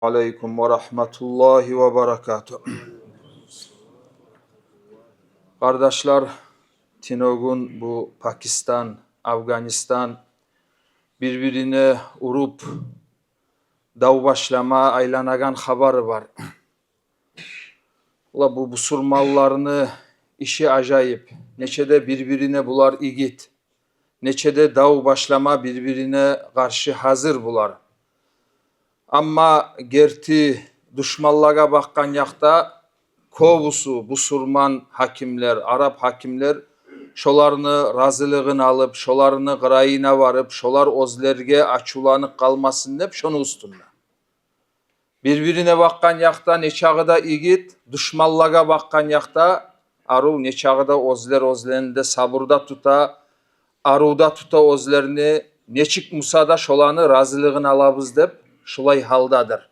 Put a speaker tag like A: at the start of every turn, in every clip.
A: Aleyküm ve rahmetullahi ve berekatuhu. Kardeşler, Tinogun bu Pakistan, Afganistan birbirine urup dav başlama aylanagan haber var. Ula bu busurmallarını işi acayip. Neçede birbirine bular igit. Neçede dav başlama birbirine karşı hazır bular. Ama gerti düşmanlığa bakkan yakta kovusu busurman hakimler, Arap hakimler şolarını razılığını alıp, şolarını qırayına varıp, şolar özlerge açulanıp kalmasın hep şonu ustunda. Birbirine bakkan yakta neçağı igit, düşmanlığa bakkan yakta aru neçağı da özlerinde sabırda tuta, aruda tuta özlerini neçik Musa'da şolanı razılığını alabız dep şulay haldadır.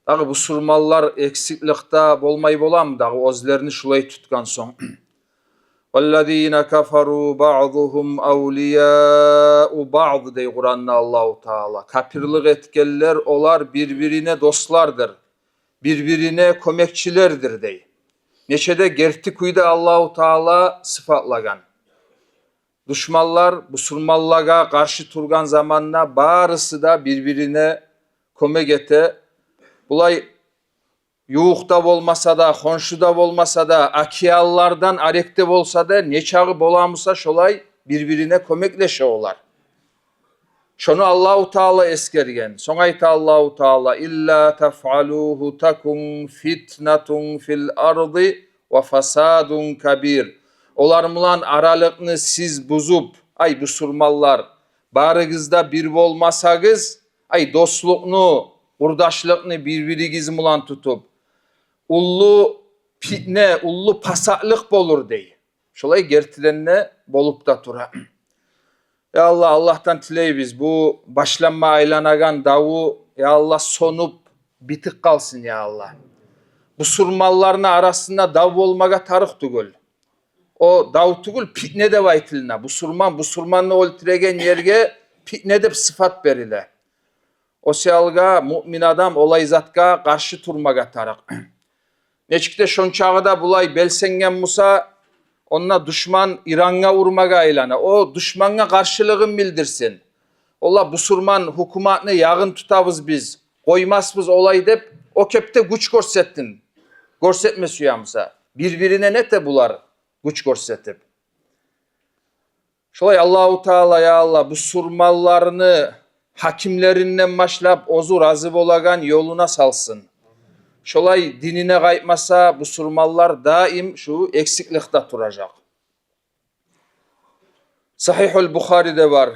A: Dağı bu surmallar eksiklikte bolmay bolam dağı özlerini şulay tutkan son. وَالَّذ۪ينَ كَفَرُوا بَعْضُهُمْ اَوْلِيَاءُ بَعْض dey Kur'an'da Allah-u Teala. Kapirlik etkenler olar birbirine dostlardır. Birbirine kömekçilerdir dey. Neçede gerti kuyda Allah-u Teala sıfatlagan. Düşmanlar busurmallığa karşı turgan zamanla barısı da birbirine kömek ete. Bulay yuğukta olmasa da, konşuda olmasa da, akiyallardan arekte olsa da, neçağı bolamusa şolay birbirine kömekleşe olar. Şonu Allah-u Teala eskergen. Son ayta Allah-u Teala illa tef'aluhu takum fitnatun fil ardı ve fasadun kabir. Olarmılan aralıkını siz buzup, ay busurmallar, barıgızda bir olmasagız, ay dostluknu, kurdaşlıkını birbirigiz mulan tutup, ullu fitne, ullu pasaklık bolur dey. Şolay gertilenine bolup da tura. Ya Allah, Allah'tan tiley biz bu başlanma aylanagan davu, ya Allah sonup bitik kalsın ya Allah. Busurmallarına arasında dav olmaga tarık tugul. O davtugul pitne de vaytiline. Busurmanla oltiregen yerge pitne de sıfat berile. O seyalga mümin adam olay zatka karşı turmaga tarık. Neçikte şonçağı da bulay belsengen Musa onunla düşman İran'a vurmaga aylana. O düşmana karşılığın bildirsin. Ola busurman hukumatını yağın tutabız biz. Koymazbız olay dep o kepte güç görsettin. Görsetme suyamsa. Birbirine ne te bular? Güç görsetip. Şolay Allah-u Teala ya Allah bu surmallarını hakimlerinden başlap ozu razı bolagan yoluna salsın. Şolay dinine kaytmasa bu surmallar daim şu eksiklikte duracak. Sahihul Bukhari'de var.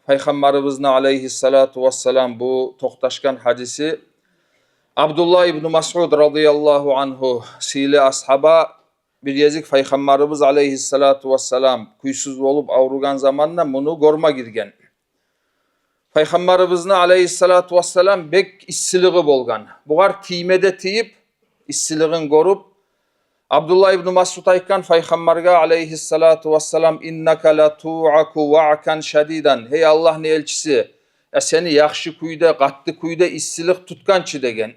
A: Peygamberimizin aleyhissalatu vesselam bu toktaşkan hadisi Abdullah İbni Mas'ud radıyallahu anhu sili ashaba bir yezik Peygamberimiz aleyhissalatu vesselam kuysuz olup avrugan zamanla bunu gorma girgen. Peygamberimizin aleyhissalatu vesselam bek issiliği bolgan. Bugar timede tiyip issiliğin gorup Abdullah ibn Mas'ud aykan Peygamberge aleyhissalatu vesselam innaka la tu'aku va'kan şadidan. Hey Allah'ın elçisi seni yakşı kuyda, katlı kuyda issilik tutkançı degen.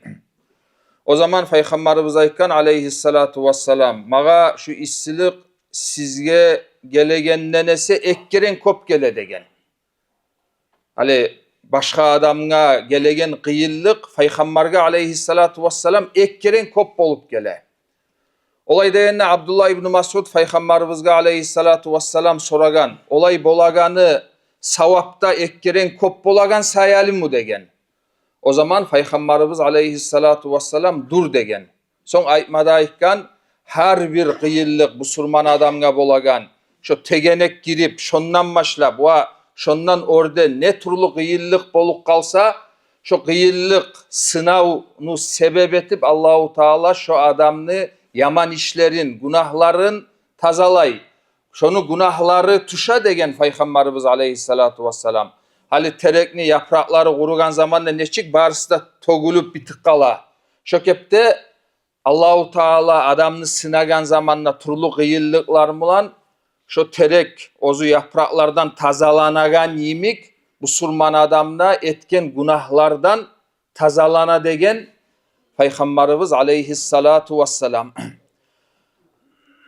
A: O zaman Peygamberimiz aykan aleyhissalatu vesselam mağa şu issilik sizge gelegenlenese ekkeren kop gele degen. Hani başka adamga gelegen kıyıllık Peygamberge aleyhissalatu vesselam ekkeren kop bolup gele. Olay degenne Abdullah ibn Mas'ud Peygamberimizge aleyhissalatu vesselam soragan. Olay bolaganı savapta ekkeren kop bolagan sayalim mu degen. O zaman Peygamberimiz aleyhissalatu vesselam dur degen. Son aytmada aytkan her bir kıyıllık busurman adamga bolagan. Şu tegenek girip şondan başlap şondan orada ne turlu kıyıllık bolup kalsa şu kıyıllık sınavını sebep etip Allah-u Teala şu adamını yaman işlerin, günahların tazalay. Şonu günahları tuşa degen Peygamberimiz aleyhissalatu vesselam. Hali terekni yaprakları kurugan zamanla neçik barısı da togulup bitik kala. Şökepte Allah-u Teala adamını sınagan zamanla turlu kıyıllıklar mılan şu terek ozu yapraklardan tazalanagan yimik bu surman adamda etken günahlardan tazalana degen Peygamberimiz aleyhissalatu vesselam.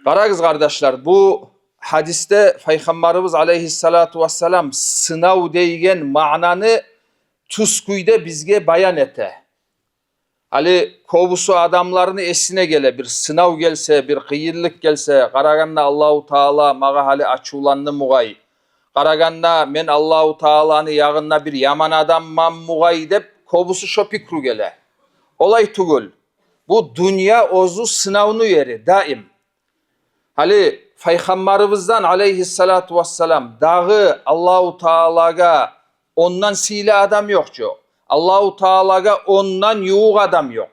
A: Qaragız kardeşler, bu hadiste Peygamberimiz aleyhissalatu vesselam sınav degen mananı tuskuyda bizge bayan ete. Ali kovusu adamlarını esine gele, bir sınav gelse, bir kıyırlık gelse, qaraganda Allahu Taala maga hali açulanını mugay. Qaraganda men Allahu Taala'nı yağında bir yaman adamman mugay dep kovusu şo pikru gele. Olay tugul. Bu dünya ozu sınavını yeri daim. Hali Peygamberimizden aleyhissalatu vesselam dağı Allahu Taala'ga ondan sile adam yokçu. Allahu Taala'ga ondan yuğ adam yok.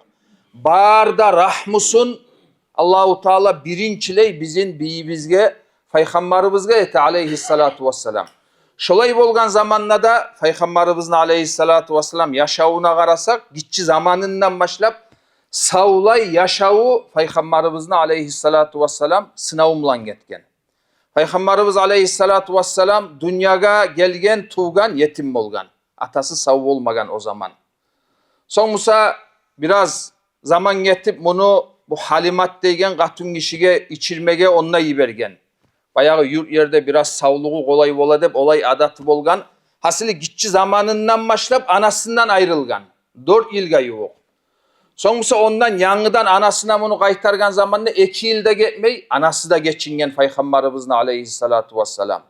A: Barda rahmusun Allahu Taala birinçiley bizim bizge Peygamberimizge eti aleyhissalatu vesselam. Şolay bolgan zamanla da Peygamberimizin aleyhissalatu vesselam yaşavuna qarasak, gitçi zamanından başlap savlay yaşavu Peygamberimizin aleyhissalatu vesselam sınavımlan getken. Peygamberimiz aleyhissalatu vesselam dünyaga gelgen tuğgan yetim bolgan. Atası sağ olmagan o zaman. Son Musa biraz zaman getip bunu bu halimat degen katun kişiye içirmege onunla yibergen. Bayağı yurt yerde biraz savluğu kolay bola dep olay adatı bolgan. Hasili gitçi zamanından başlap anasından ayrılgan. 4 yılga yok. Son Musa ondan yanıdan anasına bunu kaytargan zamanında 2 yılda getmey, anası da geçingen Peygamberimizin aleyhissalatu vesselam.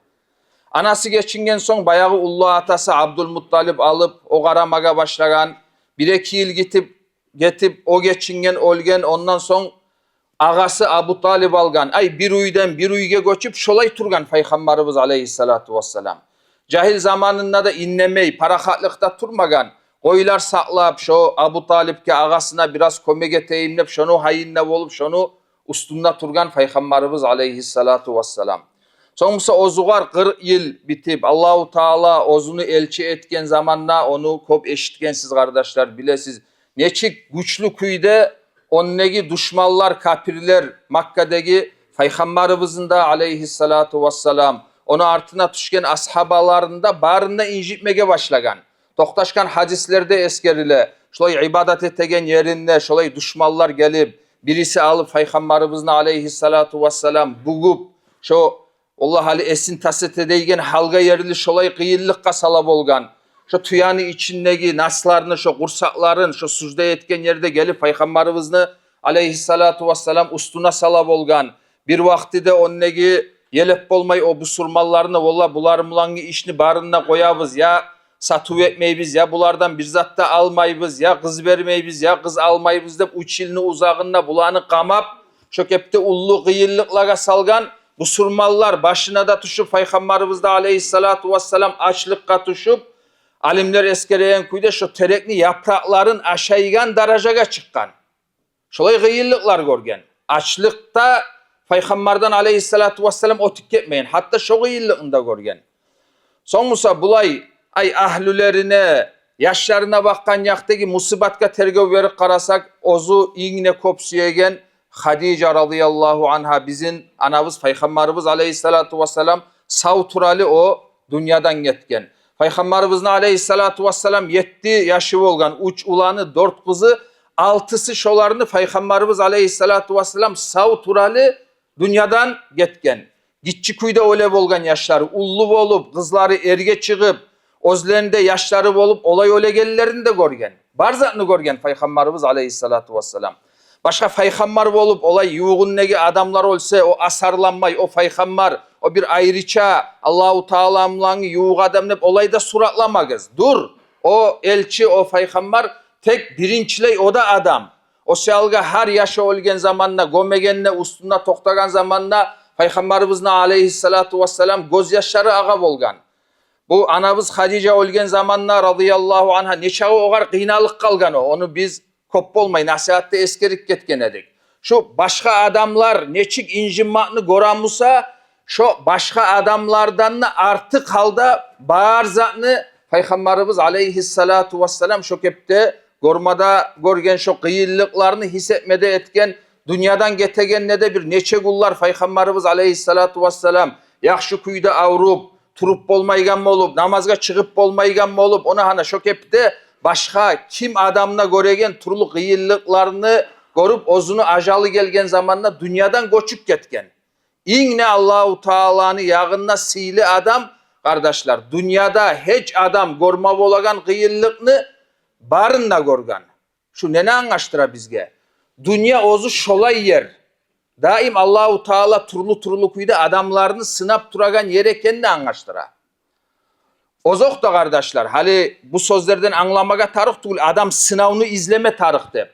A: Anası geçingen son bayağı ullu atası Abdülmuttalip alıp o qaramaga başlagan. 1-2 yıl getip o geçingen olgen, ondan son ağası Abu Talib algan. Ay bir uydan bir uyga göçüp şolay turgan Peygamberimiz aleyhissalatu vesselam. Cahil zamanında da inlemey, parakatlıkta turmagan. Koylar saklap şu Abu Talib'ke ağasına biraz komege teyimlep şonu hayinle olup şonu ustunda turgan Peygamberimiz aleyhissalatu vesselam. Sonrası ozugar 40 yıl bitip Allahu Taala ozunu elçi etken zamanla onu kop eşitkensiz kardeşler bilesiz. Neçik güçlü kuyda onnegi düşmanlar kapirler Makka'daki Peygamberimizin de aleyhissalatu vesselam onu artına tüşken ashabalarında barında incitmege başlagan. Toktaşkan hadislerde eskerile, şolay ibadet etegen yerinde, şolay düşmanlar gelip, birisi alıp Peygamberimizin aleyhissalatu vesselam bugup, şu Allah hali esin tasete deygen halga yerili şolay kıyıllıkka salab olgan, şu tüyanı içindeki naslarını, şu kursakların, şu sucda etken yerde gelip Peygamberimizin aleyhissalatu vesselam ustuna salab olgan, bir vakti de onnegi yelep bolmay o busurmallarını, valla bularımlangi işini barınına koyabız ya, satı etmeybiz ya, bulardan bir zat da almaybiz ya, kız vermeybiz ya, kız almaybiz dep 3 yılını uzağında bulanı kamap, şökepte ullu kıyıllıklara salgan, bu surmallar başına da tuşup Peygamberimiz de aleyhissalatu vesselam açlıkka tuşup, alimler eskereyen kuyda şu terekli yaprakların aşağıyan darajaga çıkkan. Şolay kıyıllıklar görgen. Açlıkta Peygamberden aleyhissalatu vesselam otik ketmeyin. Hatta şu kıyıllığında görgen. Son Musa bulay ay ahlülerine, yaşlarına bakkan yaktaki musibatka tergöv verip karasak, ozu iğne kopsuyegen Hadice radıyallahu anha bizim anamız Peygamberimiz aleyhissalatu vesselam savturali o dünyadan getken. Peygamberimizin aleyhissalatu vesselam 7 yaşı olgan, 3 ulanı 4 kızı, 6'sı şolarını Peygamberimiz aleyhissalatu vesselam savturali dünyadan getken. Gitçi kuyda öyle bolgan yaşları, ullu olup, kızları erge çıkıp, özlerinde yaşları olup, olay öyle gelirlerini de görgen. Barzatını görgen Peygamberimiz aleyhissalatu vesselam. Başka Peygamber olup, olay yuğunnegi adamlar olsa, o asarlanmay, o Peygamber, o bir ayrıça Allahu Teala'mlanı yuğu adam nep, olayda suratlamagız. Dur, o elçi, o Peygamber, tek birinçiley o da adam. O şalga her yaşı olgen zamanla, gömegenle, ustunda toktagan zamanla, Peygamberimizin aleyhissalatu vesselam gözyaşları ağa bolgan. Bu anamız Hadice olgen zamanla radıyallahu anha neçağı oğar kıynalık kalgan o. Onu biz kop olmayı nasihatte eskerik ketken edik. Şu başka adamlar neçik incinmakını göramusa şu başka adamlardan artık halda bağırzatını Peygamberimiz aleyhissalatu vesselam şu kepte gormada görgen şu kıyıllıklarını hissetmede etken dünyadan getegen ne de bir neçe gullar Peygamberimiz aleyhissalatu vesselam yakşı kuyda avrup turup bolmaygan mı olup namazga çıkıp bolmaygan mı olup ona hana şu kepte başka kim adamına göregen turlu kıyıllıklarını görüp ozunu ajalı gelgen zamanla dünyadan göçüp ketken. İğne Allahu Teala'nın yağına sili adam kardeşler. Dünyada hiç adam görme bolagan kıyıllıkını barınla görgan. Şu ne anlaştıra bizge? Dünya ozu şolay yer. Daim Allahu Teala turlu kuyda adamlarını sınap duragan yer ekenini anlaştıra. Ozok da kardeşler, hali bu sözlerden anlamaga tarık değil, adam sınavını izleme tarık dep.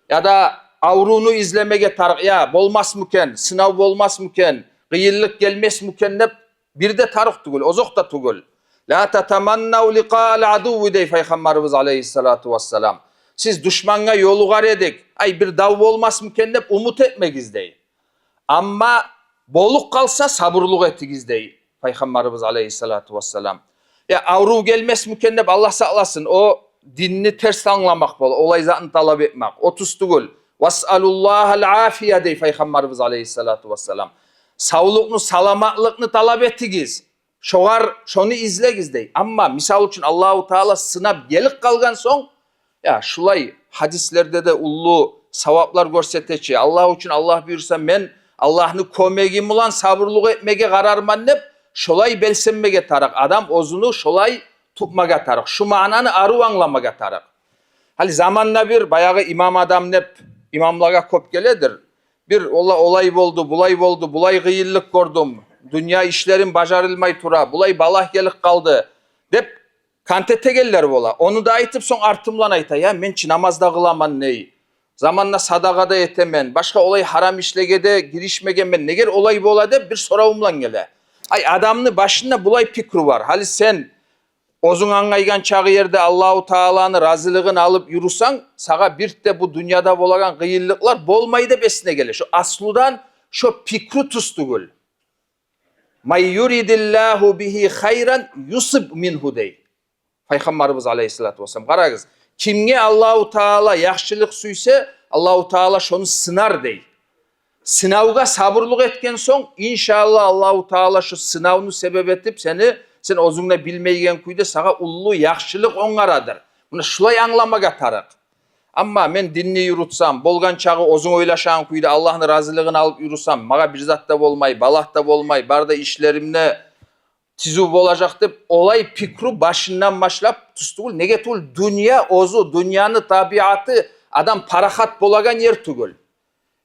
A: Ya da avruunu izlemege tarık, ya bolmaz mıken, sınav bolmaz mıken, kıyıllık gelmez mıken dep bir de tarık değil, ozok da değil. La tatamannav liqa'al aduvi dey Peygamberimiz aleyhissalatu vesselam. Siz düşmana yolu gar edik, ay bir dav olmaz mıken dep umut etmegiz dey. Ama boluk kalsa sabırlık ettigiz dey Peygamberimiz aleyhissalatu vesselam. Ya avru gelmez mükennep Allah sağlasın. O dinini ters anlamak bol. Olay zatını talep etmek. 30 değil. Ves'alullahal afiye dey Peygamberimiz aleyhissalatu vesselam. Sağlıkını, salamatlıkını talep ettigiz. Şonu izlegiz dey. Ama misal için Allahu Teala sınap gelik kalgan son ya şulay hadislerde de ullu savaplar görseteçi. Allah için Allah buyursa men Allah'ını komegim ulan sabırlık etmege kararman nep şolay belsenmege tarak. Adam ozunu şolay tutmaga tarak. Şu mananı arı anlamaga tarak. Hali zamanla bir bayağı imam adam nep imamlara kop geledir. Bir olay oldu, bulay gıyıllık gördüm. Dünya işlerin bacarılmay tura, bulay balah gelik kaldı. Dep kantete geller bola. Onu da aytıp son artımlan ayta. Ya men çi namazda kılaman ney? Zamanla sadakada etemen. Başka olay haram işlegede girişmegen ben. Neger olay bola dep bir soravumlan gele. Ay adamını başında bulay pikru var. Hali sen ozun angaygan çağı yerde Allahu Teala'nın razılığını alıp yürüsen, sağa bir de bu dünyada bolagan kıyıllıklar bolmayı da besine gelir. Şu asludan şu pikru tustugul. May yuridillahu bihi hayran yusib minhu dey. Peygamberimiz aleyhissalatu vesselam. Qaragız, kimge Allahu Teala yaxşılık suysa Allahu Teala şonu sınar dey. Sınavga sabırlık etken son inşallah Allahu Teala şu sınavını sebep etip sen ozunla bilmeygen kuyda sağa ullu yaxşılık onaradır. Bunu şulay anlamaga tarık. Ama men dinni yürütsam, bolgan çağı ozun oylaşan kuyda Allah'ın razılığını alıp yürüsam, maga bir zatta bolmay, balahta bolmay, barda işlerimne tizu bolacak deyip olay pikru başından başlap tustuğul. Nege tuğul? Dünya ozu, dünyanın tabiatı adam parahat bolagan yer tugul.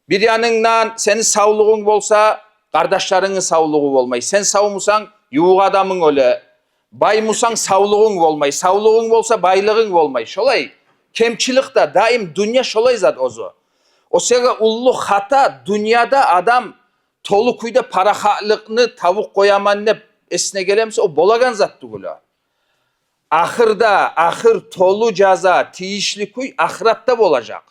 A: Bir yanından senin sağlığın bolsa, kardeşlerinin sağlığı olmay. Sen sağmusan, yuğ adamın öyle. Baymusan sağlığın olmay. Sağlığın bolsa, baylığın olmay. Şolay, kemçilik de daim dünya şolay zat ozu. O sega ullu hata, dünyada adam tolu kuyda parahatlıkını tavuk koyaman ne esne gelemse o bolagan zat tugula. Ahır tolu caza, tiyişli kuy, ahiratta bolacak.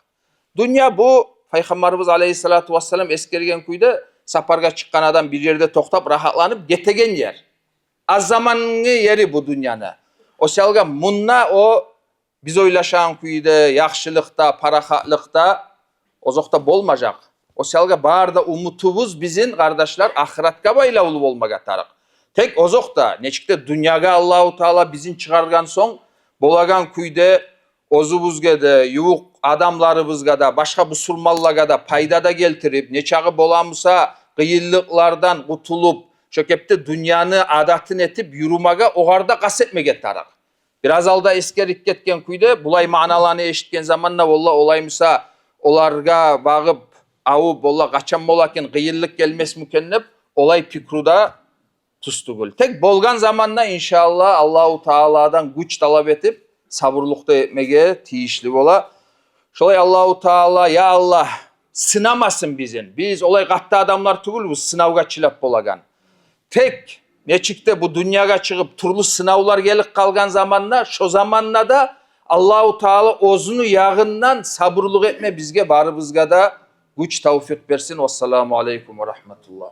A: Dünya bu, Peygamberimiz aleyhissalatu vesselam eskergen kuyda saparga çıkan adam bir yerde toktap rahatlanıp getegen yer. Az zamanlı yeri bu dünyanın. O selga munna o biz oylaşan kuyda, yaxşılıkta, parahatlıkta ozokta bolmacak. O selga barda umutubuz bizim kardeşler ahiratka bayla ulup olmaga tarık. Tek ozokta neçikte dünyaga Allahu Teala bizim çıkargan son bolagan kuyda ozubuzga yuvuq adamlarımızga da başka musulmanlarga da payda da keltirip neçağı bolamusa kıyıllıklardan kutulup şökepte dünyanı adatın etip yürümaga oğarda kasetmege tarak. Biraz alda eskerip ketken kuyda bulay manalarını eşitken zamanla valla olaymusa olarga bağıp avup valla kaçan bolaken kıyıllık gelmez mükennep olay pikruda tustugul. Tek bolgan zamanla inşallah Allahu Teala'dan güç talep etip sabırlıkta etmege tiyişli bola. Şolay Allahu Teala ya Allah sınamasın bizim. Biz olay katta adamlar tugul bu sınavga çilap bolagan. Tek neçikte bu dünyaga çıkıp turlu sınavlar gelip kalgan zamanla şu zamanla da Allahu Teala ozunu yağından sabırlık etme bizge barımızga da güç tevfik versin. Vesselamu aleyküm ve rahmetullah.